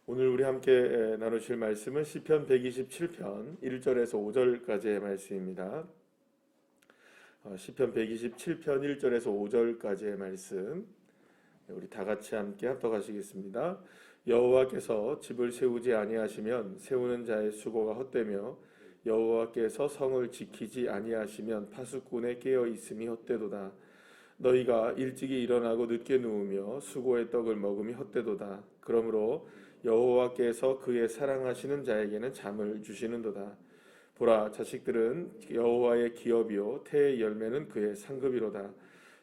오늘 우리 함께 나누실 말씀은 시편 127편 1절에서 5절까지의 말씀입니다. 시편 127편 1절에서 5절까지의 말씀 우리 다 같이 함께 합독하시겠습니다. 여호와께서 집을 세우지 아니하시면 세우는 자의 수고가 헛되며 여호와께서 성을 지키지 아니하시면 파수꾼의 깨어 있음이 헛되도다. 너희가 일찍이 일어나고 늦게 누우며 수고의 떡을 먹음이 헛되도다. 그러므로 여호와께서 그의 사랑하시는 자에게는 잠을 주시는도다. 보라, 자식들은 여호와의 기업이요 태의 열매는 그의 상급이로다.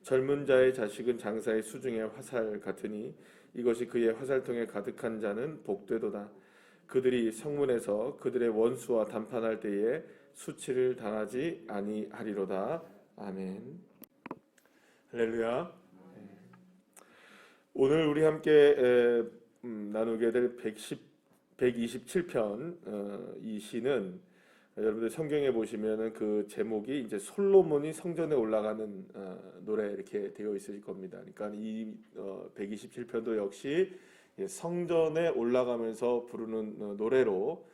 젊은 자의 자식은 장사의 수중의 화살 같으니 이것이 그의 화살통에 가득한 자는 복되도다. 그들이 성문에서 그들의 원수와 담판할 때에 수치를 당하지 아니하리로다. 아멘. 할렐루야. 오늘 우리 함께 나누게 될 127편 이 시는 여러분들 성경에 보시면은 그 제목이 이제 솔로몬이 성전에 올라가는 노래 이렇게 되어 있을 겁니다. 그러니까 이 127편도 역시 성전에 올라가면서 부르는 노래로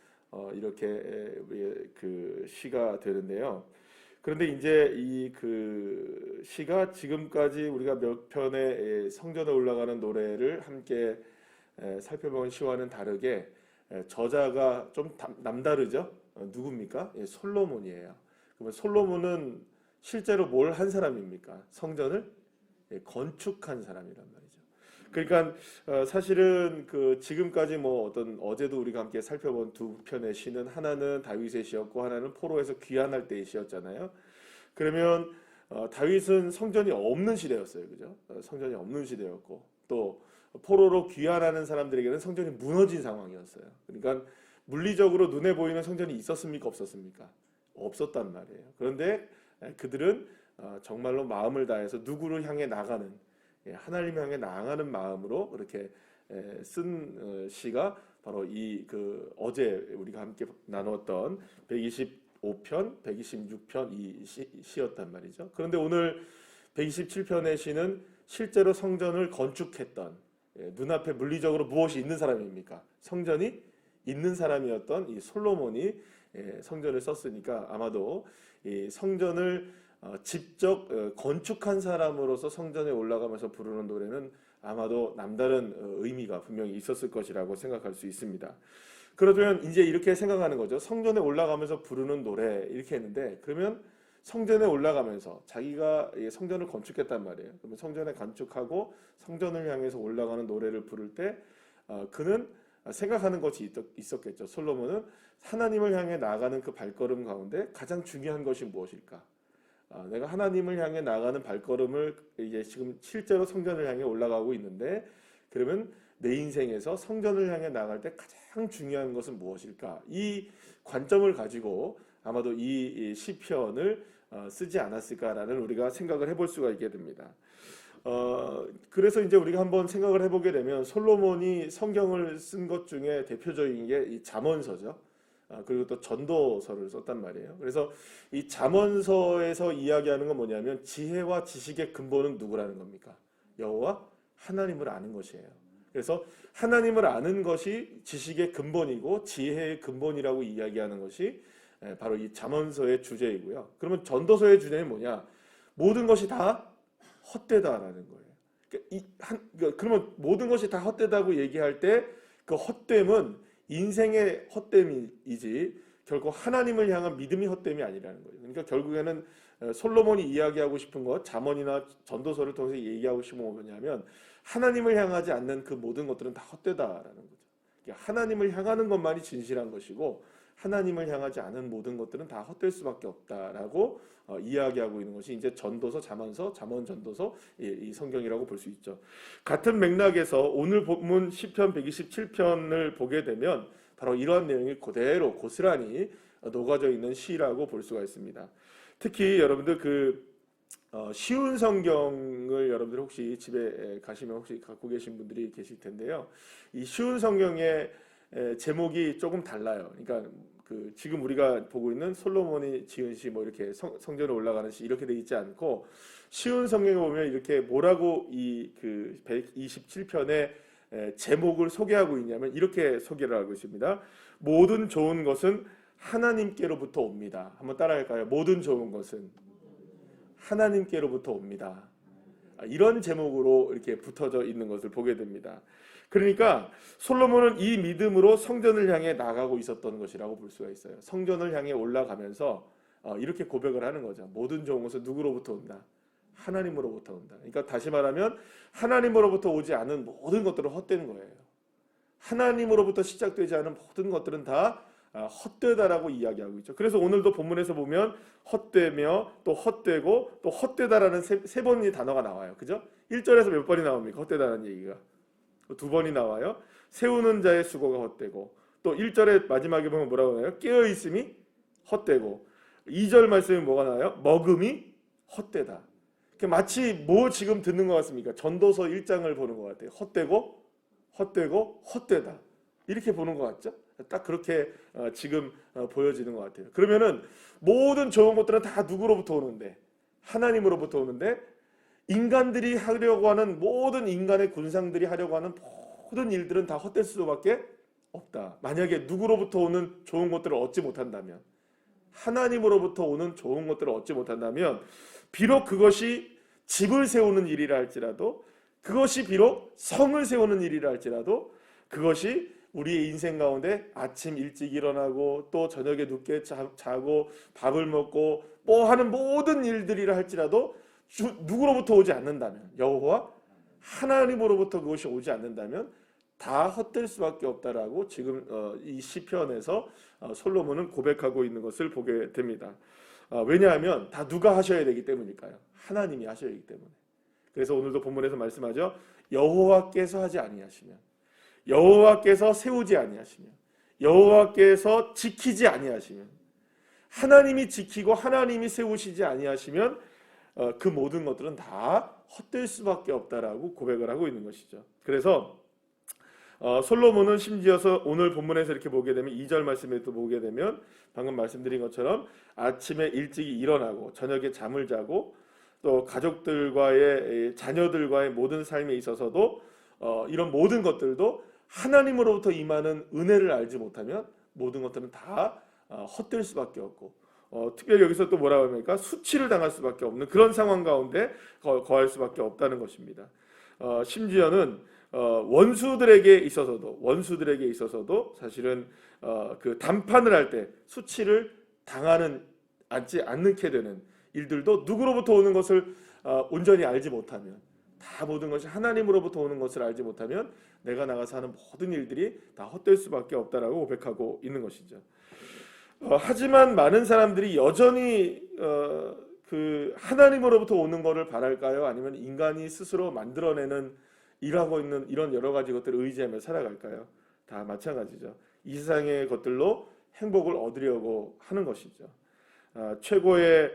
이렇게 그 시가 되는데요. 그런데 이제 이 그 시가 지금까지 우리가 몇 편의 성전에 올라가는 노래를 함께 살펴본 시와는 다르게 저자가 좀 남다르죠. 누굽니까? 솔로몬이에요. 그러면 솔로몬은 실제로 뭘 한 사람입니까? 성전을 건축한 사람이란 말이죠. 그러니까 사실은 그 지금까지 뭐 어떤 어제도 우리가 함께 살펴본 두 편의 시는 하나는 다윗의 시였고 하나는 포로에서 귀환할 때의 시였잖아요. 그러면 다윗은 성전이 없는 시대였어요, 그죠? 성전이 없는 시대였고 또 포로로 귀환하는 사람들에게는 성전이 무너진 상황이었어요. 그러니까 물리적으로 눈에 보이는 성전이 있었습니까, 없었습니까? 없었단 말이에요. 그런데 그들은 정말로 마음을 다해서 누구를 향해 나가는 하나님 향해 나아가는 마음으로 그렇게 쓴 시가 바로 이 그 어제 우리가 함께 나눴던 125편, 126편 이 시였단 말이죠. 그런데 오늘 127편의 시는 실제로 성전을 건축했던 눈앞에 물리적으로 무엇이 있는 사람입니까? 성전이 있는 사람이었던 이 솔로몬이 성전을 썼으니까 아마도 이 성전을 직접 건축한 사람으로서 성전에 올라가면서 부르는 노래는 아마도 남다른 의미가 분명히 있었을 것이라고 생각할 수 있습니다. 그러면 이제 이렇게 생각하는 거죠. 성전에 올라가면서 부르는 노래 이렇게 했는데 그러면 성전에 올라가면서 자기가 성전을 건축했단 말이에요. 그러면 성전에 건축하고 성전을 향해서 올라가는 노래를 부를 때 그는 생각하는 것이 있었겠죠. 솔로몬은 하나님을 향해 나아가는 그 발걸음 가운데 가장 중요한 것이 무엇일까? 내가 하나님을 향해 나아가는 발걸음을 이제 지금 실제로 성전을 향해 올라가고 있는데 그러면 내 인생에서 성전을 향해 나아갈 때 가장 중요한 것은 무엇일까? 이 관점을 가지고 아마도 이 시편을 쓰지 않았을까라는 우리가 생각을 해볼 수가 있게 됩니다. 그래서 이제 우리가 한번 생각을 해보게 되면 솔로몬이 성경을 쓴 것 중에 대표적인 게 이 잠언서죠. 그리고 또 전도서를 썼단 말이에요. 그래서 이 잠언서에서 이야기하는 건 뭐냐면 지혜와 지식의 근본은 누구라는 겁니까? 여호와 하나님을 아는 것이에요. 그래서 하나님을 아는 것이 지식의 근본이고 지혜의 근본이라고 이야기하는 것이 바로 이 잠언서의 주제이고요. 그러면 전도서의 주제는 뭐냐? 모든 것이 다 헛되다라는 거예요. 그러면 모든 것이 다 헛되다고 얘기할 때 그 헛됨은 인생의 헛됨이지 결국 하나님을 향한 믿음이 헛됨이 아니라는 거예요. 그러니까 결국에는 솔로몬이 이야기하고 싶은 것, 잠언이나 전도서를 통해서 얘기하고 싶은 건 뭐냐면 하나님을 향하지 않는 그 모든 것들은 다 헛되다라는 거죠. 하나님을 향하는 것만이 진실한 것이고 하나님을 향하지 않은 모든 것들은 다 헛될 수밖에 없다라고 이야기하고 있는 것이 이제 전도서, 잠언서, 잠언, 전도서 이 성경이라고 볼 수 있죠. 같은 맥락에서 오늘 본문 시편 127편을 보게 되면 바로 이러한 내용이 그대로 고스란히 녹아져 있는 시라고 볼 수가 있습니다. 특히 여러분들 그 쉬운 성경을 여러분들 혹시 집에 가시면 혹시 갖고 계신 분들이 계실 텐데요. 이 쉬운 성경의 제목이 조금 달라요. 그러니까 그 지금 우리가 보고 있는 솔로몬이 지은 시 뭐 이렇게 성전에 올라가는 시 이렇게 돼 있지 않고 쉬운 성경에 보면 이렇게 뭐라고 이 그 127편의 제목을 소개하고 있냐면 이렇게 소개를 하고 있습니다. 모든 좋은 것은 하나님께로부터 옵니다. 한번 따라할까요? 모든 좋은 것은 하나님께로부터 옵니다. 이런 제목으로 이렇게 붙어져 있는 것을 보게 됩니다. 그러니까 솔로몬은 이 믿음으로 성전을 향해 나가고 있었던 것이라고 볼 수가 있어요. 성전을 향해 올라가면서 이렇게 고백을 하는 거죠. 모든 좋은 것은 누구로부터 온다? 하나님으로부터 온다. 그러니까 다시 말하면 하나님으로부터 오지 않은 모든 것들은 헛된 거예요. 하나님으로부터 시작되지 않은 모든 것들은 다 헛되다라고 이야기하고 있죠. 그래서 오늘도 본문에서 보면 헛되며 또 헛되고 또 헛되다라는 세 번의 단어가 나와요. 그죠? 1절에서 몇 번이 나옵니까? 헛되다라는 얘기가. 2번이 나와요. 세우는 자의 수고가 헛되고 또 1절의 마지막에 보면 뭐라고 하나요? 깨어있음이 헛되고 2절 말씀이 뭐가 나와요? 먹음이 헛되다. 마치 뭐 지금 듣는 것 같습니까? 전도서 1장을 보는 것 같아요. 헛되고 헛되고 헛되다. 이렇게 보는 것 같죠? 딱 그렇게 지금 보여지는 것 같아요. 그러면은 모든 좋은 것들은 다 누구로부터 오는데? 하나님으로부터 오는데 인간들이 하려고 하는 모든 인간의 군상들이 하려고 하는 모든 일들은 다 헛될 수밖에 없다. 만약에 누구로부터 오는 좋은 것들을 얻지 못한다면 하나님으로부터 오는 좋은 것들을 얻지 못한다면 비록 그것이 집을 세우는 일이라 할지라도 그것이 비록 성을 세우는 일이라 할지라도 그것이 우리의 인생 가운데 아침 일찍 일어나고 또 저녁에 늦게 자고 밥을 먹고 뭐 하는 모든 일들이라 할지라도 누구로부터 오지 않는다면 여호와 하나님으로부터 그것이 오지 않는다면 다 헛될 수밖에 없다라고 지금 이 시편에서 솔로몬은 고백하고 있는 것을 보게 됩니다. 왜냐하면 다 누가 하셔야 되기 때문일까요? 하나님이 하셔야 하기 때문에. 그래서 오늘도 본문에서 말씀하죠. 여호와께서 하지 아니하시면 여호와께서 세우지 아니하시면 여호와께서 지키지 아니하시면 하나님이 지키고 하나님이 세우시지 아니하시면 그 모든 것들은 다 헛될 수밖에 없다라고 고백을 하고 있는 것이죠. 그래서 솔로몬은 심지어서 오늘 본문에서 이렇게 보게 되면 2절 말씀에 또 보게 되면 방금 말씀드린 것처럼 아침에 일찍 일어나고 저녁에 잠을 자고 또 가족들과의 자녀들과의 모든 삶에 있어서도 이런 모든 것들도 하나님으로부터 임하는 은혜를 알지 못하면 모든 것들은 다 헛될 수밖에 없고 특별히 여기서 또 뭐라고 합니까? 수치를 당할 수밖에 없는 그런 상황 가운데 거할 수밖에 없다는 것입니다. 심지어는 원수들에게 있어서도 사실은 그 담판을 할 때 수치를 않지 않게 되는 일들도 누구로부터 오는 것을 온전히 알지 못하면 다 모든 것이 하나님으로부터 오는 것을 알지 못하면 내가 나가서 하는 모든 일들이 다 헛될 수밖에 없다라고 고백하고 있는 것이죠. 하지만 많은 사람들이 여전히 그 하나님으로부터 오는 것을 바랄까요? 아니면 인간이 스스로 만들어내는 일하고 있는 이런 여러 가지 것들을 의지하며 살아갈까요? 다 마찬가지죠. 이 세상의 것들로 행복을 얻으려고 하는 것이죠. 최고의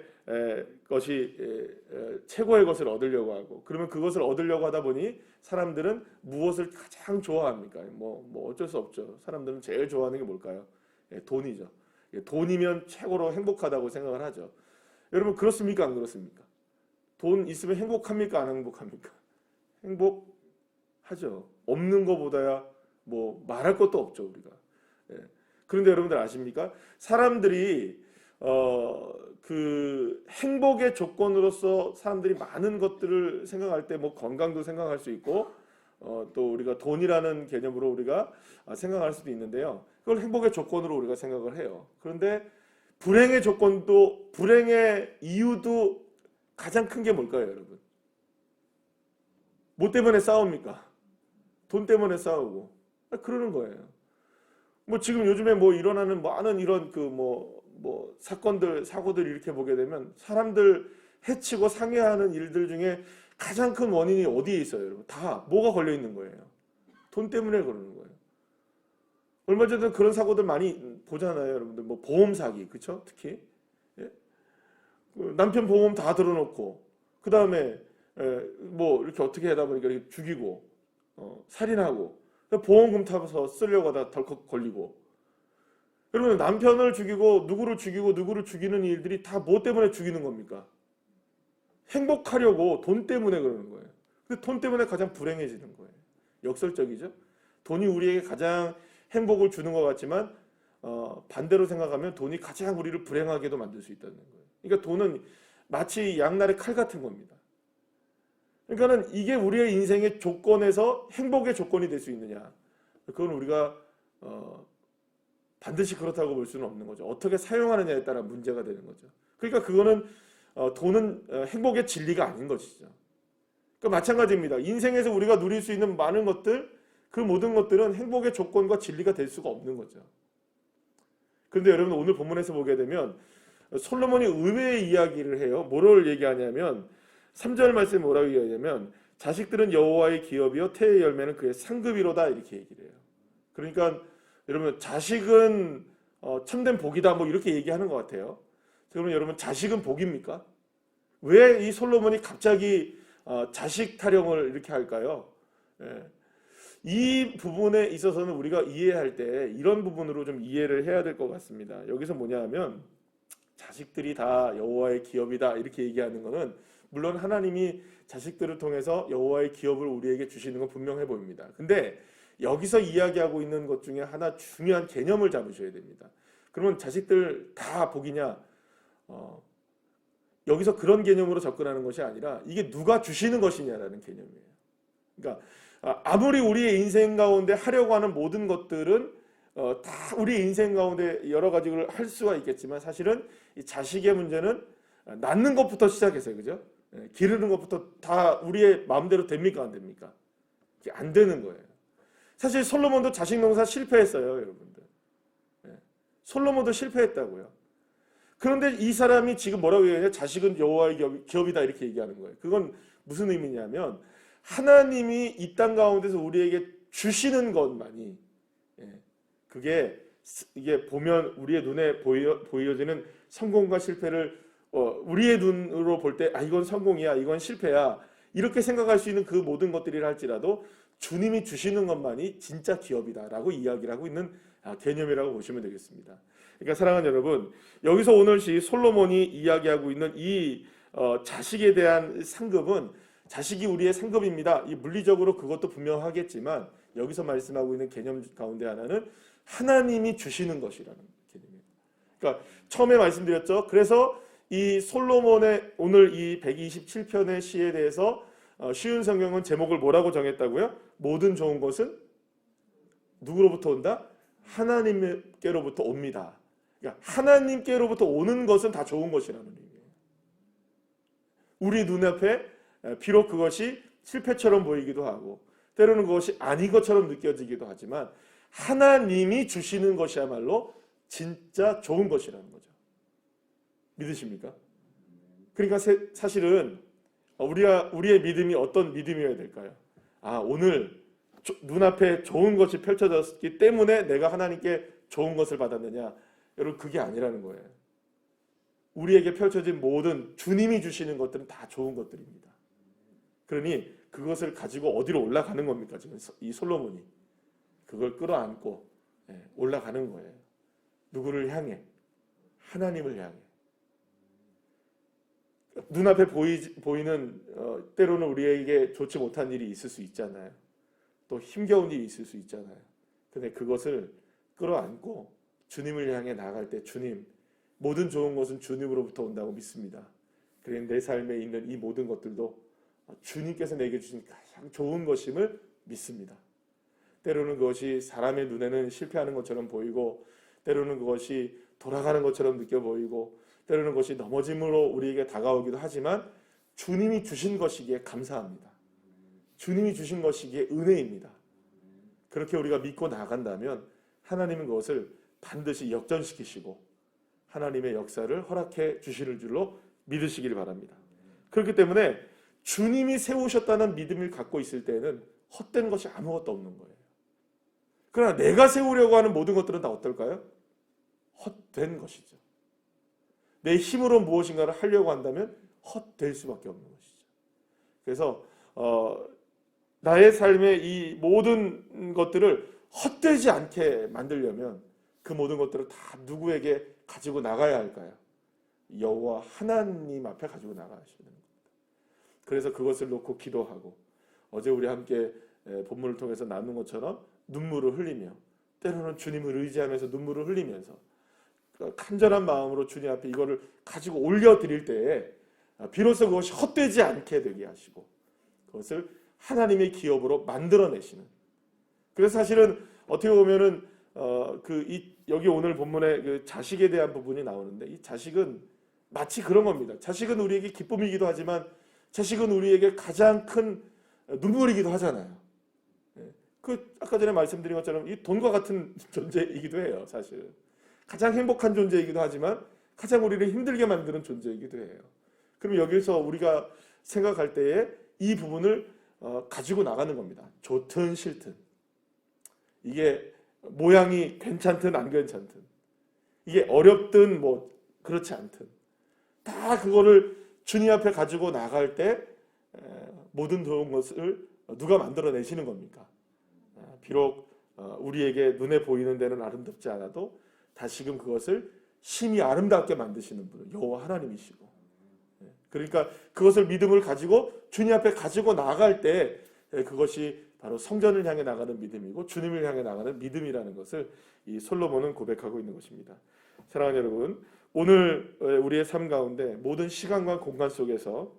것을 얻으려고 하고 그러면 그것을 얻으려고 하다 보니 사람들은 무엇을 가장 좋아합니까? 뭐 어쩔 수 없죠. 사람들은 제일 좋아하는 게 뭘까요? 돈이죠. 돈이면 최고로 행복하다고 생각을 하죠. 여러분 그렇습니까? 안 그렇습니까? 돈 있으면 행복합니까? 안 행복합니까? 행복하죠. 없는 것보다야 뭐 말할 것도 없죠 우리가. 그런데 여러분들 아십니까? 사람들이 그 행복의 조건으로서 사람들이 많은 것들을 생각할 때 뭐 건강도 생각할 수 있고 또 우리가 돈이라는 개념으로 우리가 생각할 수도 있는데요. 그걸 행복의 조건으로 우리가 생각을 해요. 그런데 불행의 이유도 가장 큰 게 뭘까요, 여러분? 뭐 때문에 싸웁니까? 돈 때문에 싸우고 그러는 거예요. 뭐 지금 요즘에 뭐 일어나는 많은 이런 사고들 이렇게 보게 되면 사람들 해치고 상해하는 일들 중에 가장 큰 원인이 어디에 있어요, 여러분? 다 뭐가 걸려 있는 거예요? 돈 때문에 그러는 거예요. 얼마 전에 그런 사고들 많이 보잖아요, 여러분들. 뭐 보험 사기, 그렇죠? 특히 남편 보험 다 들어놓고 그 다음에 뭐 이렇게 어떻게 하다 보니까 이렇게 죽이고 살인하고 보험금 타서 쓰려고 하다 덜컥 걸리고. 여러분 남편을 죽이고 누구를 죽이는 일들이 다 뭐 때문에 죽이는 겁니까? 행복하려고 돈 때문에 그러는 거예요. 근데 돈 때문에 가장 불행해지는 거예요. 역설적이죠. 돈이 우리에게 가장 행복을 주는 것 같지만 반대로 생각하면 돈이 가장 우리를 불행하게도 만들 수 있다는 거예요. 그러니까 돈은 마치 양날의 칼 같은 겁니다. 그러니까는 이게 우리의 인생의 조건에서 행복의 조건이 될 수 있느냐? 그건 우리가 반드시 그렇다고 볼 수는 없는 거죠. 어떻게 사용하느냐에 따라 문제가 되는 거죠. 그러니까 그거는 돈은 행복의 진리가 아닌 것이죠. 그러니까 마찬가지입니다. 인생에서 우리가 누릴 수 있는 많은 것들, 그 모든 것들은 행복의 조건과 진리가 될 수가 없는 거죠. 그런데 여러분 오늘 본문에서 보게 되면 솔로몬이 의외의 이야기를 해요. 뭐를 얘기하냐면 3절 말씀에 뭐라고 얘기하냐면 자식들은 여호와의 기업이요 태의 열매는 그의 상급이로다 이렇게 얘기를 해요. 그러니까 여러분 자식은 참된 복이다 뭐 이렇게 얘기하는 것 같아요. 그러면 여러분 자식은 복입니까? 왜 이 솔로몬이 갑자기 자식 타령을 이렇게 할까요? 예. 이 부분에 있어서는 우리가 이해할 때 이런 부분으로 좀 이해를 해야 될 것 같습니다. 여기서 뭐냐 하면 자식들이 다 여호와의 기업이다 이렇게 얘기하는 것은 물론 하나님이 자식들을 통해서 여호와의 기업을 우리에게 주시는 건 분명해 보입니다. 근데 여기서 이야기하고 있는 것 중에 하나 중요한 개념을 잡으셔야 됩니다. 그러면 자식들 다 복이냐? 여기서 그런 개념으로 접근하는 것이 아니라 이게 누가 주시는 것이냐라는 개념이에요. 그러니까 아무리 우리의 인생 가운데 하려고 하는 모든 것들은 다 우리 인생 가운데 여러 가지를 할 수가 있겠지만 사실은 이 자식의 문제는 낳는 것부터 시작해서 그죠? 기르는 것부터 다 우리의 마음대로 됩니까 안 됩니까? 안 되는 거예요. 사실 솔로몬도 자식 농사 실패했어요, 여러분들. 솔로몬도 실패했다고요. 그런데 이 사람이 지금 뭐라고 얘기하냐? 자식은 여호와의 기업이다 이렇게 얘기하는 거예요. 그건 무슨 의미냐면 하나님이 이 땅 가운데서 우리에게 주시는 것만이 이게 보면 우리의 눈에 보여지는 성공과 실패를 우리의 눈으로 볼 때 이건 성공이야, 이건 실패야 이렇게 생각할 수 있는 그 모든 것들이라 할지라도 주님이 주시는 것만이 진짜 기업이다라고 이야기를 하고 있는 개념이라고 보시면 되겠습니다. 그러니까 사랑하는 여러분, 여기서 오늘 솔로몬이 이야기하고 있는 이 자식에 대한 상급은 자식이 우리의 상급입니다. 이 물리적으로 그것도 분명하겠지만 여기서 말씀하고 있는 개념 가운데 하나는 하나님이 주시는 것이라는 개념이에요. 그러니까 처음에 말씀드렸죠. 그래서 이 솔로몬의 오늘 이 127편의 시에 대해서 쉬운 성경은 제목을 뭐라고 정했다고요? 모든 좋은 것은 누구로부터 온다? 하나님께로부터 옵니다. 그러니까 하나님께로부터 오는 것은 다 좋은 것이라는 의미예요. 우리 눈앞에 비록 그것이 실패처럼 보이기도 하고 때로는 그것이 아닌 것처럼 느껴지기도 하지만 하나님이 주시는 것이야말로 진짜 좋은 것이라는 거죠. 믿으십니까? 그러니까 사실은 우리의 믿음이 어떤 믿음이어야 될까요? 오늘 눈앞에 좋은 것이 펼쳐졌기 때문에 내가 하나님께 좋은 것을 받았느냐? 여러분 그게 아니라는 거예요. 우리에게 펼쳐진 모든 주님이 주시는 것들은 다 좋은 것들입니다. 그러니 그것을 가지고 어디로 올라가는 겁니까? 지금 이 솔로몬이 그걸 끌어안고 올라가는 거예요. 누구를 향해? 하나님을 향해. 눈앞에 보이는 때로는 우리에게 좋지 못한 일이 있을 수 있잖아요. 또 힘겨운 일이 있을 수 있잖아요. 근데 그것을 끌어안고 주님을 향해 나아갈 때 주님, 모든 좋은 것은 주님으로부터 온다고 믿습니다. 그래 내 삶에 있는 이 모든 것들도 주님께서 내게 주신 가장 좋은 것임을 믿습니다. 때로는 그것이 사람의 눈에는 실패하는 것처럼 보이고 때로는 그것이 돌아가는 것처럼 느껴 보이고 때로는 그것이 넘어짐으로 우리에게 다가오기도 하지만 주님이 주신 것이기에 감사합니다. 주님이 주신 것이기에 은혜입니다. 그렇게 우리가 믿고 나간다면 하나님은 그것을 반드시 역전시키시고 하나님의 역사를 허락해 주시는 줄로 믿으시길 바랍니다. 그렇기 때문에 주님이 세우셨다는 믿음을 갖고 있을 때에는 헛된 것이 아무것도 없는 거예요. 그러나 내가 세우려고 하는 모든 것들은 다 어떨까요? 헛된 것이죠. 내 힘으로 무엇인가를 하려고 한다면 헛될 수밖에 없는 것이죠. 그래서 나의 삶의 이 모든 것들을 헛되지 않게 만들려면 그 모든 것들을 다 누구에게 가지고 나가야 할까요? 여호와 하나님 앞에 가지고 나가시는 겁니다. 그래서 그것을 놓고 기도하고 어제 우리 함께 본문을 통해서 나눈 것처럼 눈물을 흘리며 때로는 주님을 의지하면서 눈물을 흘리면서 간절한 마음으로 주님 앞에 이거를 가지고 올려드릴 때에 비로소 그것이 헛되지 않게 되게 하시고 그것을 하나님의 기업으로 만들어내시는. 그래서 사실은 어떻게 보면은 여기 오늘 본문에 그 자식에 대한 부분이 나오는데 이 자식은 마치 그런 겁니다. 자식은 우리에게 기쁨이기도 하지만 자식은 우리에게 가장 큰 눈물이기도 하잖아요. 아까 전에 말씀드린 것처럼 이 돈과 같은 존재이기도 해요. 사실은 가장 행복한 존재이기도 하지만 가장 우리를 힘들게 만드는 존재이기도 해요. 그럼 여기서 우리가 생각할 때에 이 부분을 가지고 나가는 겁니다. 좋든 싫든 이게 모양이 괜찮든 안 괜찮든 이게 어렵든 뭐 그렇지 않든 다 그거를 주님 앞에 가지고 나갈 때 모든 좋은 것을 누가 만들어내시는 겁니까? 비록 우리에게 눈에 보이는 데는 아름답지 않아도 다시금 그것을 심히 아름답게 만드시는 분은 여호와 하나님이시고 그러니까 그것을 믿음을 가지고 주님 앞에 가지고 나갈 때 그것이 바로 성전을 향해 나가는 믿음이고 주님을 향해 나가는 믿음이라는 것을 이 솔로몬은 고백하고 있는 것입니다. 사랑하는 여러분, 오늘 우리의 삶 가운데 모든 시간과 공간 속에서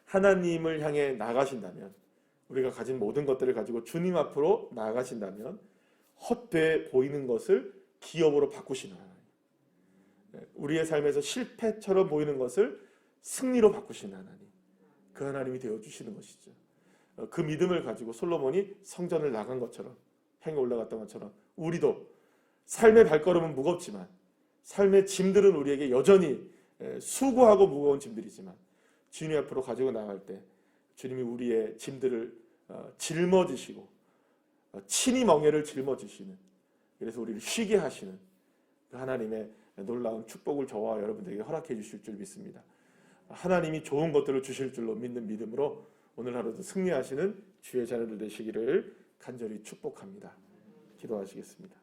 하나님을 향해 나가신다면 우리가 가진 모든 것들을 가지고 주님 앞으로 나아가신다면 헛돼 보이는 것을 기업으로 바꾸시는 하나님, 우리의 삶에서 실패처럼 보이는 것을 승리로 바꾸시는 하나님, 그 하나님이 되어주시는 것이죠. 그 믿음을 가지고 솔로몬이 성전을 나간 것처럼 향해 올라갔던 것처럼 우리도 삶의 발걸음은 무겁지만 삶의 짐들은 우리에게 여전히 수고하고 무거운 짐들이지만 주님 앞으로 가지고 나갈 때 주님이 우리의 짐들을 짊어지시고 친히 멍에를 짊어지시는, 그래서 우리를 쉬게 하시는 그 하나님의 놀라운 축복을 저와 여러분들에게 허락해 주실 줄 믿습니다. 하나님이 좋은 것들을 주실 줄로 믿는 믿음으로 오늘 하루도 승리하시는 주의 자녀들 되시기를 간절히 축복합니다. 기도하시겠습니다.